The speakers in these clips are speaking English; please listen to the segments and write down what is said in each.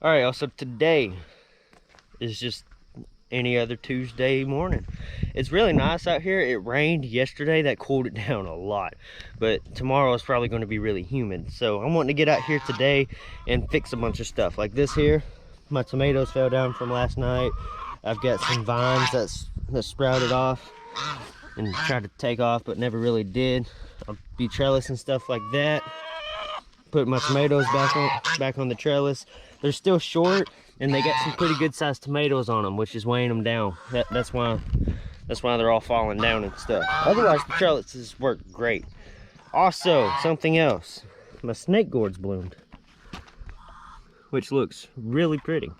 All right, also today is just any other Tuesday morning. It's really nice out here. It rained yesterday, that cooled it down a lot, but tomorrow is probably going to be really humid. So I'm wanting to get out here today and fix a bunch of stuff like this here. My tomatoes fell down from last night. I've got some vines that sprouted off and tried to take off but never really did. I'll be trellising stuff like that. Put my tomatoes back on the trellis. They're still short and they got some pretty good sized tomatoes on them, which is weighing them down. That's why they're all falling down and stuff. Otherwise the trellises work great. Also, something else, my snake gourds bloomed, which looks really pretty.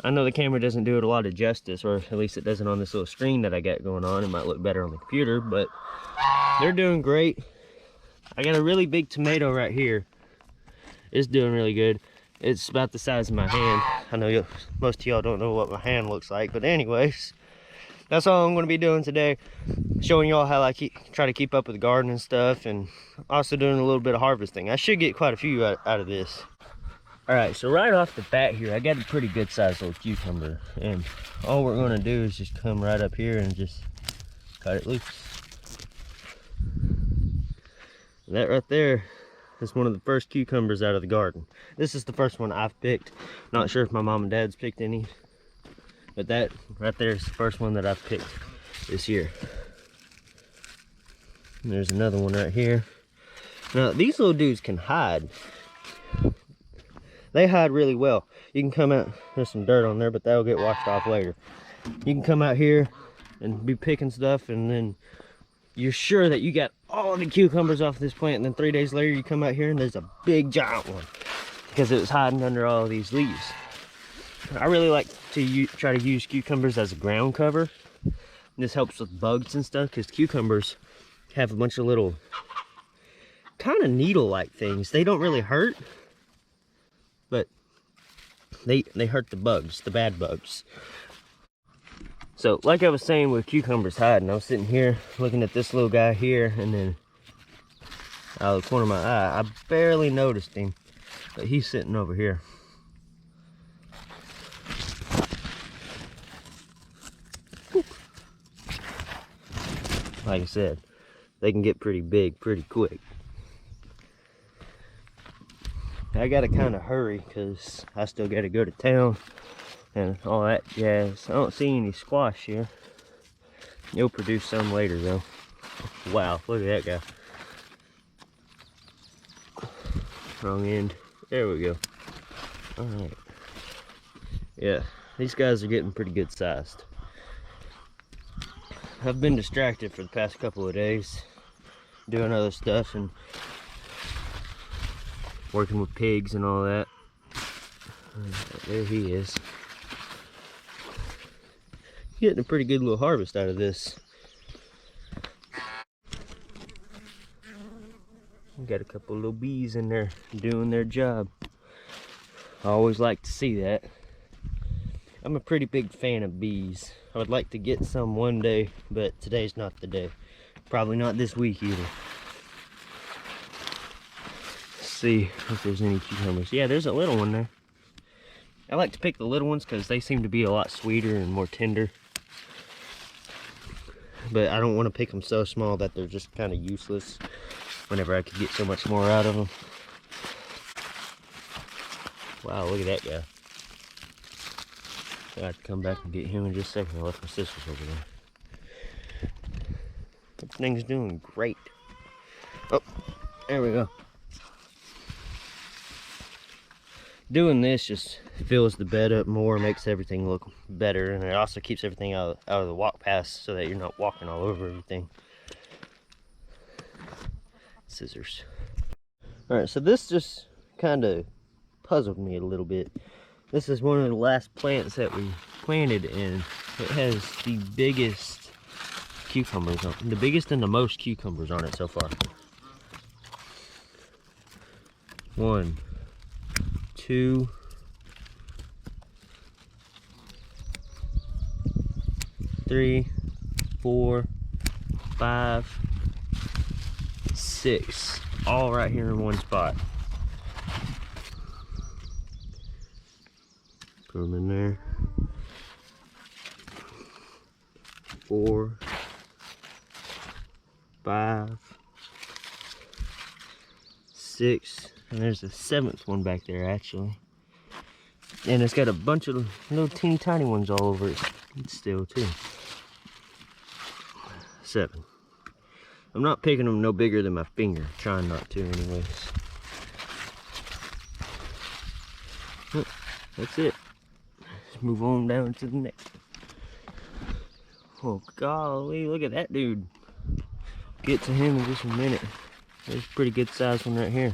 I know the camera doesn't do it a lot of justice, or at least it doesn't on this little screen that I got going on. It might look better on the computer, but they're doing great. I got a really big tomato right here. It's doing really good. It's about the size of my hand. I know most of y'all don't know what my hand looks like, but anyways, that's all I'm going to be doing today. Showing y'all how I try to keep up with the garden and stuff, and also doing a little bit of harvesting. I should get quite a few out of this. All right, so right off the bat here, I got a pretty good sized little cucumber, and all we're going to do is just come right up here and just cut it loose. And that right there is one of the first cucumbers out of the garden. This is the first one I've picked. Not sure if my mom and dad's picked any, but that right there is the first one that I've picked this year. And there's another one right here. Now these little dudes can hide. They hide really well. You can come out, there's some dirt on there, but that'll get washed off later. You can come out here and be picking stuff, and then you're sure that you got all the cucumbers off this plant, and then 3 days later you come out here and there's a big giant one because it was hiding under all these leaves. I really like to try to use cucumbers as a ground cover. This helps with bugs and stuff, because cucumbers have a bunch of little kind of needle-like things. They don't really hurt, but they hurt the bugs, the bad bugs. So like I was saying with cucumbers hiding, I was sitting here looking at this little guy here, and then out of the corner of my eye, I barely noticed him, but he's sitting over here. Like I said, they can get pretty big pretty quick. I gotta kind of hurry because I still gotta go to town and all that jazz. I don't see any squash here. You'll produce some later though. Wow, look at that guy. Wrong end. There we go. All right. Yeah, these guys are getting pretty good sized. I've been distracted for the past couple of days doing other stuff and working with pigs and all that. There he is. Getting a pretty good little harvest out of this. Got a couple little bees in there doing their job. I always like to see that. I'm a pretty big fan of bees. I would like to get some one day, but today's not the day. Probably not this week either. Let's see if there's any cucumbers. Yeah, there's a little one there. I like to pick the little ones because they seem to be a lot sweeter and more tender. But I don't want to pick them so small that they're just kind of useless whenever I could get so much more out of them. Wow, look at that guy. I have to come back and get him in just a second. I left my sisters over there. This thing's doing great. Oh, there we go. Doing this just fills the bed up more, makes everything look better, and it also keeps everything out of the walk paths so that you're not walking all over everything. Scissors. Alright, so this just kind of puzzled me a little bit. This is one of the last plants that we planted, and it has the biggest cucumbers on it. The biggest and the most cucumbers on it so far. 1, 2, 3, 4, 5, 6, all right here in one spot. Put them in there. 4, 5, 6, and there's a 7th one back there actually. And it's got a bunch of little teeny tiny ones all over it still too. 7. I'm not picking them no bigger than my finger, trying not to anyways. Look, that's it. Let's move on down to the next one. Oh golly, look at that dude. Get to him in just a minute. There's a pretty good sized one right here.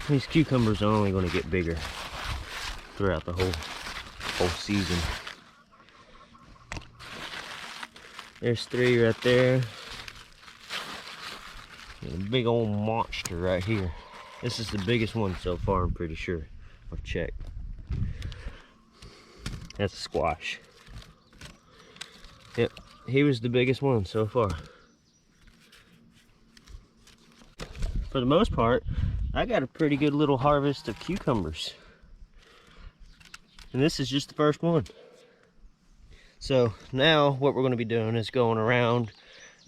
These cucumbers are only going to get bigger throughout the whole season. There's 3 right there. And a big old monster right here. This is the biggest one so far, I'm pretty sure. I've checked. That's a squash. Yep, he was the biggest one so far. For the most part, I got a pretty good little harvest of cucumbers. And this is just the first one. So now what we're going to be doing is going around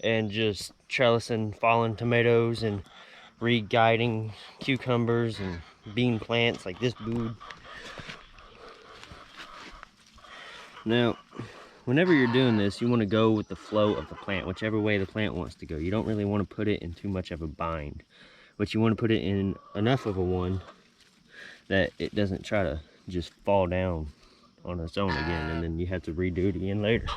and just trellising fallen tomatoes and re-guiding cucumbers and bean plants like this dude. Now, whenever you're doing this, you want to go with the flow of the plant, whichever way the plant wants to go. You don't really want to put it in too much of a bind, but you want to put it in enough of a one that it doesn't try to just fall down on its own again, and then you have to redo it again later.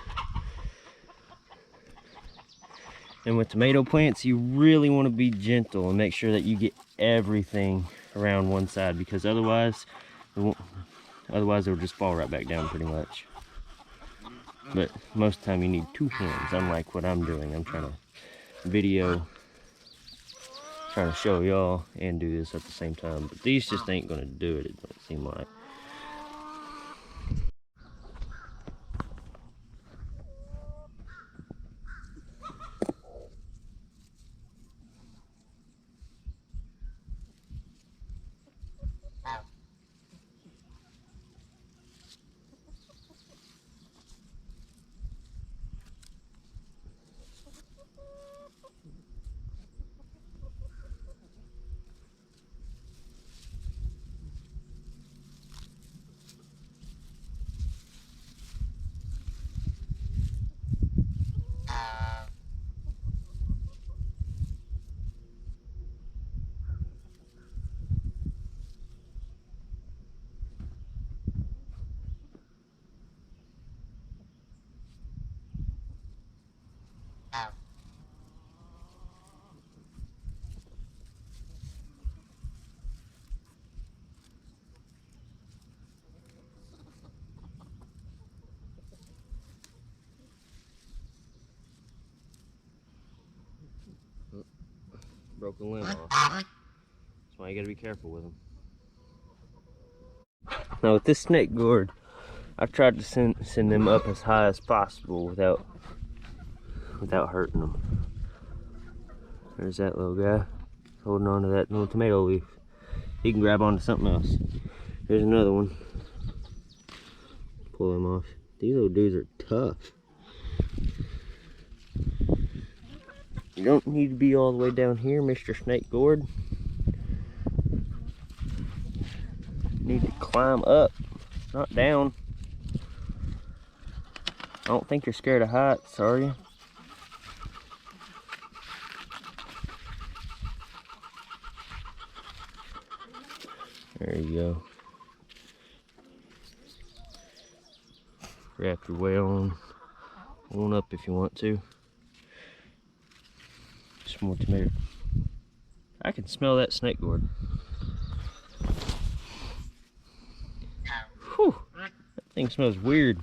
And with tomato plants, you really want to be gentle and make sure that you get everything around one side, because otherwise they'll just fall right back down pretty much. But most of the time you need 2 hands, unlike what I'm doing. I'm trying to show y'all and do this at the same time. But these just ain't gonna do it, it doesn't seem like. Broke the limb off. That's why you gotta be careful with them. Now with this snake gourd, I've tried to send them up as high as possible without hurting them. There's that little guy holding on to that little tomato leaf. He can grab onto something else. There's another one. Pull him off. These little dudes are tough. You don't need to be all the way down here, Mr. Snake Gourd. You need to climb up, not down. I don't think you're scared of heights, are you? There you go. Wrap your way on up if you want to. Just more tomato. I can smell that snake gourd. Whew, that thing smells weird.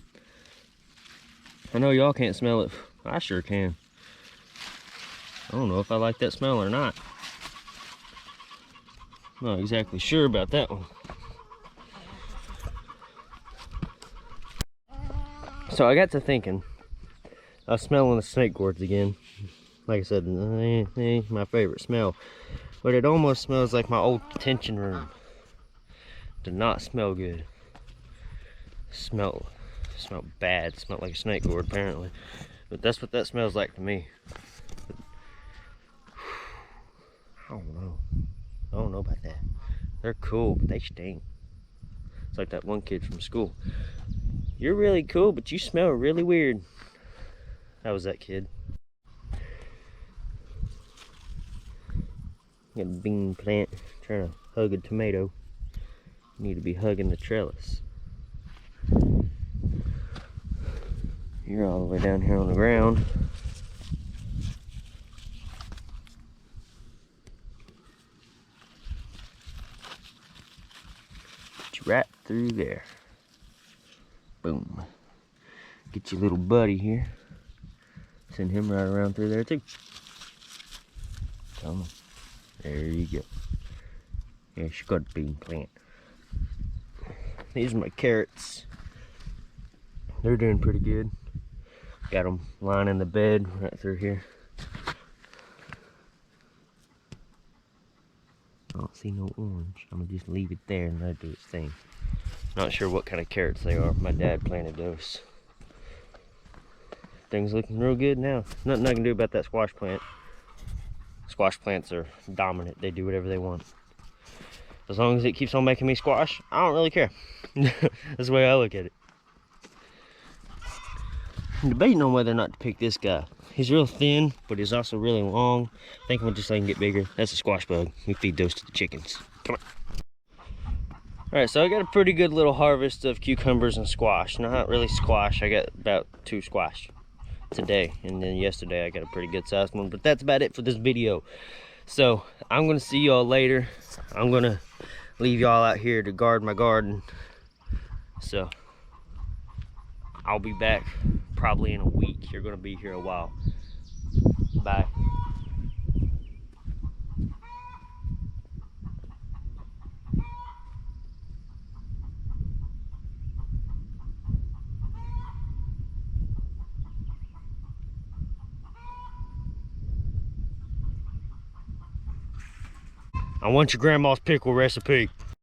I know y'all can't smell it. I sure can. I don't know if I like that smell or not. Not exactly sure about that one. So I got to thinking. I was smelling the snake gourds again. Like I said, my favorite smell. But it almost smells like my old detention room. Did not smell good. Smelled bad. Smelled like a snake gourd apparently. But that's what that smells like to me. I don't know. I don't know about that. They're cool, but they stink. It's like that one kid from school. You're really cool, but you smell really weird. That was that kid. Got a bean plant trying to hug a tomato. Need to be hugging the trellis. You're all the way down here on the ground. Get you right through there. Boom. Get your little buddy here. Send him right around through there too. Come on. There you go. Yeah, she got a bean plant. These are my carrots. They're doing pretty good. Got them lining the bed right through here. I don't see no orange. I'm gonna just leave it there and let it do its thing. Not sure what kind of carrots they are. My dad planted those. Things looking real good now. Nothing I can do about that squash plant. Squash plants are dominant. They do whatever they want. As long as it keeps on making me squash, I don't really care. That's the way I look at it. I'm debating on whether or not to pick this guy. He's real thin, but he's also really long. I think we'll just let him get bigger. That's a squash bug. We feed those to the chickens. Come on. All right, so I got a pretty good little harvest of cucumbers and squash. Not really squash. I got about 2 squash today, and then yesterday I got a pretty good sized one. But that's about it for this video. So I'm gonna see y'all later. I'm gonna leave y'all out here to guard my garden. So I'll be back probably in a week. You're gonna be here a while. Bye. I want your grandma's pickle recipe.